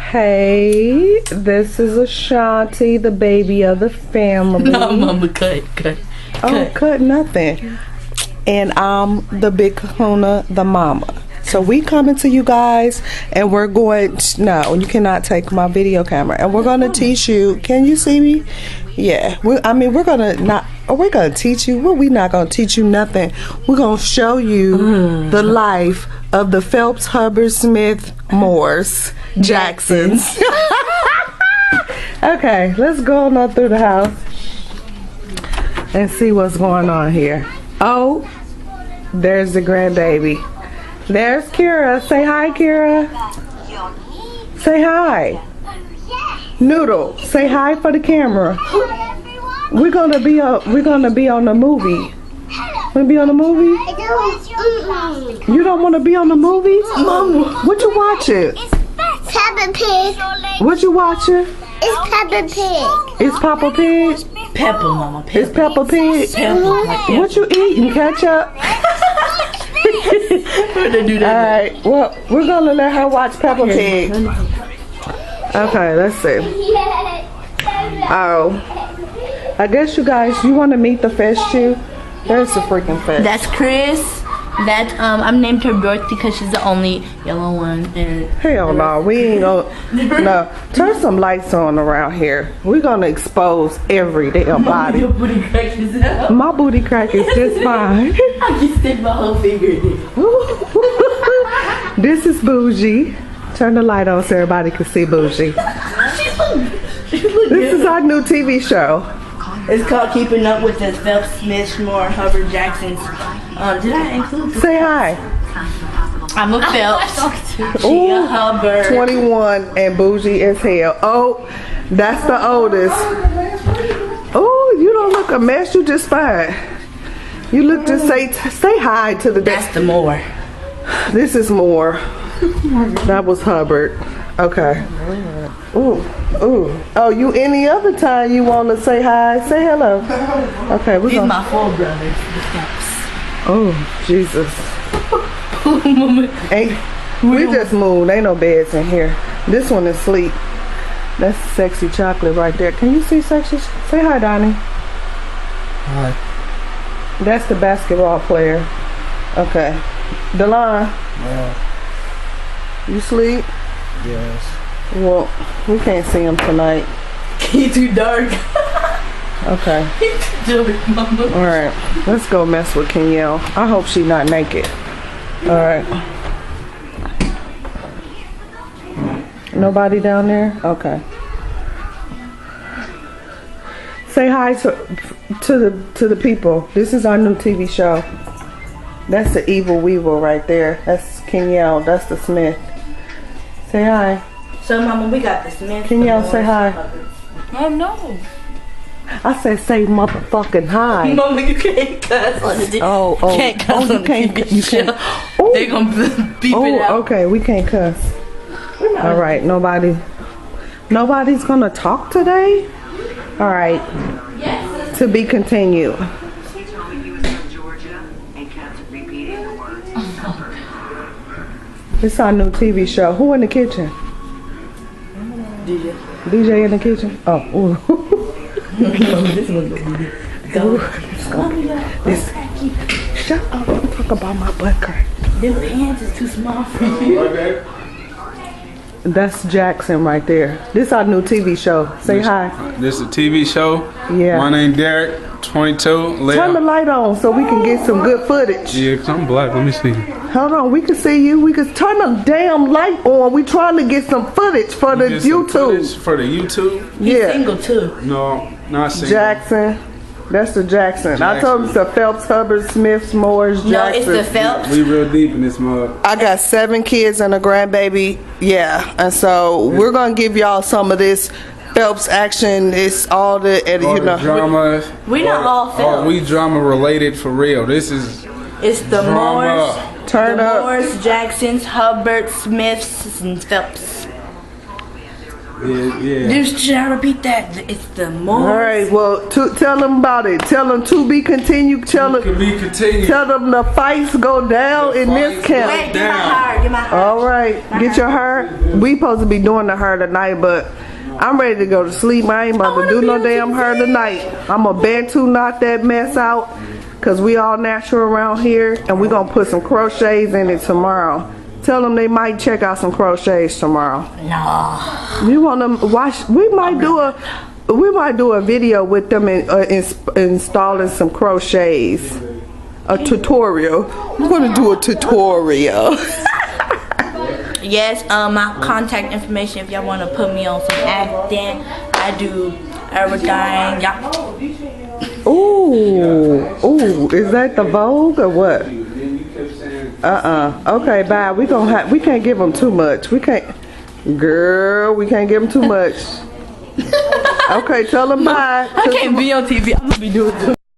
Hey, this is Ashanti, the baby of the family. No, mama, cut. Oh, cut nothing. And I'm the big kahuna, the mama. So we coming to you guys, and we're going. No, you cannot take my video camera. And we're gonna teach you. Can you see me? Yeah. We're gonna teach you. Well, we're not gonna teach you nothing. We're gonna show you the life of the Phelps, Hubbard, Smith, Morse, Jacksons. Okay, let's go on up through the house and see what's going on here. Oh, there's the grandbaby. There's Kira. Say hi, Kira. Say hi. Noodle, say hi for the camera. We're gonna be on the movie. Wanna be on the movie? You don't want to be on the movie? Mama, what you watching? Peppa Pig. What you watching? It's Peppa Pig. It's Peppa Pig. Peppa, mama. Peppa. It's Peppa Pig. Peppa. Like What you eating? Ketchup? we're gonna do that. Alright, well, we're gonna let her watch Peppa Pig. Okay, let's see. Oh, I guess you guys, you want to meet the fish too? There's the freaking fish. That's Chris. That I'm named her Dorothy because she's the only yellow one. And Hell no, we ain't gonna. No, turn some lights on around here. We're gonna expose every damn body. your booty crack is out. My booty crack is just fine. I just stick my whole finger in it. This is Bougie. Turn the light on so everybody can see Bougie. This is our new TV show. It's called Keeping Up with the Phelps, Smith, Moore, Hubbard, Jacksons. Did I include? Say hi. I'm a Phelps. She a Hubbard. 21 and bougie as hell. Oh, that's the oldest. Oh, you don't look a mess. You just fine. You look just say hi to the. That's the Moore. This is Moore. That was Hubbard. Okay. Ooh, ooh. Oh, you any other time you want to say hi? Say hello. Okay, we're These gonna. my four brothers, the Phelps. Oh, Jesus. Mama. We just moved. Ain't no beds in here. This one is sleep. That's sexy chocolate right there. Can you see sexy? Say hi, Donnie. Hi. That's the basketball player. Okay. Delon, Yeah. you sleep? Yes. Well, we can't see him tonight. He too dark. Okay. He too dark, mama. All right. Let's go mess with Kenyelle. I hope she's not naked. All right. Nobody down there? Okay. Say hi to the people. This is our new TV show. That's the Evil Weevil right there. That's Kenyelle. That's the Smith. Say hi. So, mama, we got the Smith. Kenyelle, say hi. Oh, no. I said say motherfucking hi. Mama, you can't cuss on the Oh, You can't cuss on the TV you show. can't. Ooh. They gonna beep it out. Okay, we can't cuss. All right, nobody's gonna talk today. All right, Yes. to be continued. It's our new TV show. Who in the kitchen? DJ. DJ in the kitchen. Oh, ooh. This one's gonna be Ooh, this. Shut up! Don't talk about my butt crack. Them pants is too small for you. That's Jackson right there. This our new TV show. Say hi. This is a TV show. Yeah. My name Derek, 22. Turn the light on so we can get some good footage. Yeah, 'cause I'm black. Let me see. Hold on, we can see you. We can turn the damn light on. We trying to get some footage for the Get some YouTube. footage for the YouTube? Yeah, Single too. No, not single. Jackson. That's the Jackson. I told him it's the Phelps, Hubbard, Smiths, Moores, No, Jackson. it's the Phelps. We real deep in this mug. I got 7 kids and a grandbaby. Yeah, and so we're gonna give y'all some of this Phelps action. It's all the, and, All you the know. drama. We not all Phelps. We drama related for real. This is It's the drama. Moores, Turn the up. Moores, Jacksons, Hubbard, Smiths, and Phelps. Yeah. Should I repeat that? It's the more. All right, well, tell them about it. Tell them to be continued. Tell Can them, be continued. tell them the fights go down in this fights camp. Wait, get my hair. Get my hair. All right, get your hair. We supposed to be doing the hair tonight, but I'm ready to go to sleep. I ain't about to do no damn hair tonight. I'm a Bantu knock that mess out, cause we all natural around here, and we gonna put some crochets in it tomorrow. Tell them they might check out some crochets tomorrow. No. You want them watch? We might do a video with them installing some crochets. A tutorial. We're gonna do a tutorial. Yes, my contact information if y'all want to put me on some acting. I do everything. Y'all. Ooh, is that the Vogue or what? Okay, bye. We can't give them too much. We can't give them too much. Okay, tell them bye. I can't be on TV. I'm gonna be doing.